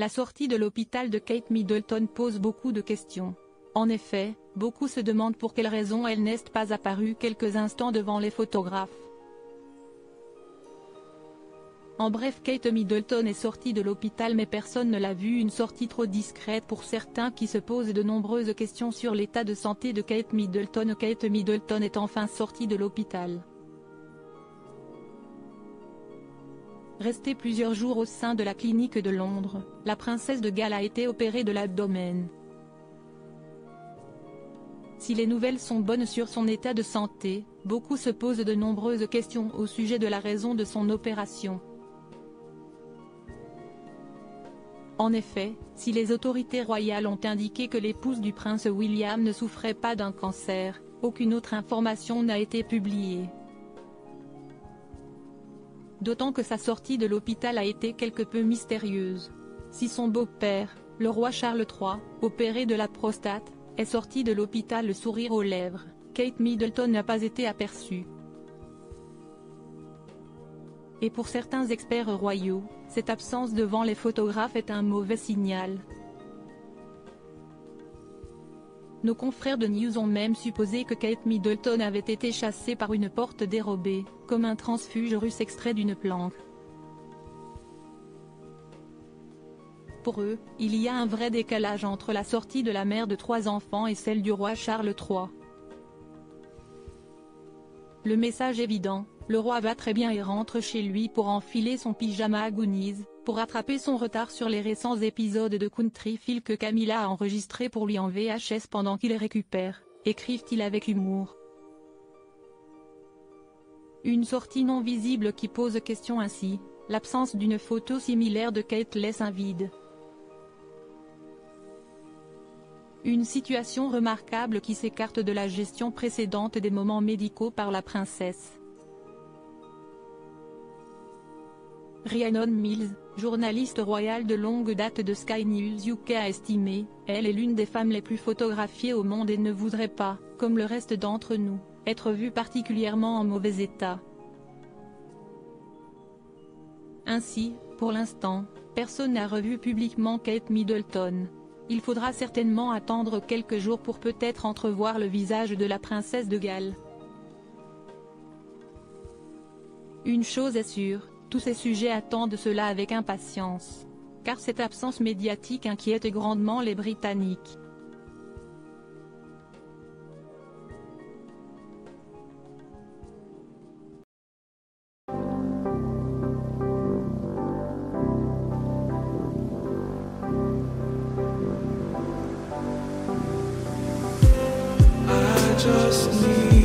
La sortie de l'hôpital de Kate Middleton pose beaucoup de questions. En effet, beaucoup se demandent pour quelle raison elle n'est pas apparue quelques instants devant les photographes. En bref, Kate Middleton est sortie de l'hôpital mais personne ne l'a vue, une sortie trop discrète pour certains qui se posent de nombreuses questions sur l'état de santé de Kate Middleton. Kate Middleton est enfin sortie de l'hôpital. Restée plusieurs jours au sein de la clinique de Londres, la princesse de Galles a été opérée de l'abdomen. Si les nouvelles sont bonnes sur son état de santé, beaucoup se posent de nombreuses questions au sujet de la raison de son opération. En effet, si les autorités royales ont indiqué que l'épouse du prince William ne souffrait pas d'un cancer, aucune autre information n'a été publiée. D'autant que sa sortie de l'hôpital a été quelque peu mystérieuse. Si son beau-père, le roi Charles III, opéré de la prostate, est sorti de l'hôpital le sourire aux lèvres, Kate Middleton n'a pas été aperçue. Et pour certains experts royaux, cette absence devant les photographes est un mauvais signal. Nos confrères de News ont même supposé que Kate Middleton avait été chassée par une porte dérobée, comme un transfuge russe extrait d'une planque. Pour eux, il y a un vrai décalage entre la sortie de la mère de 3 enfants et celle du roi Charles III. Le message évident, le roi va très bien et rentre chez lui pour enfiler son pyjama à Goonies, pour rattraper son retard sur les récents épisodes de Country File que Camilla a enregistré pour lui en VHS pendant qu'il récupère, écrivent-ils avec humour. Une sortie non visible qui pose question ainsi, l'absence d'une photo similaire de Kate laisse un vide. Une situation remarquable qui s'écarte de la gestion précédente des moments médicaux par la princesse. Rhiannon Mills, journaliste royale de longue date de Sky News UK a estimé, elle est l'une des femmes les plus photographiées au monde et ne voudrait pas, comme le reste d'entre nous, être vue particulièrement en mauvais état. Ainsi, pour l'instant, personne n'a revu publiquement Kate Middleton. Il faudra certainement attendre quelques jours pour peut-être entrevoir le visage de la princesse de Galles. Une chose est sûre, tous ces sujets attendent cela avec impatience. Car cette absence médiatique inquiète grandement les Britanniques. I just need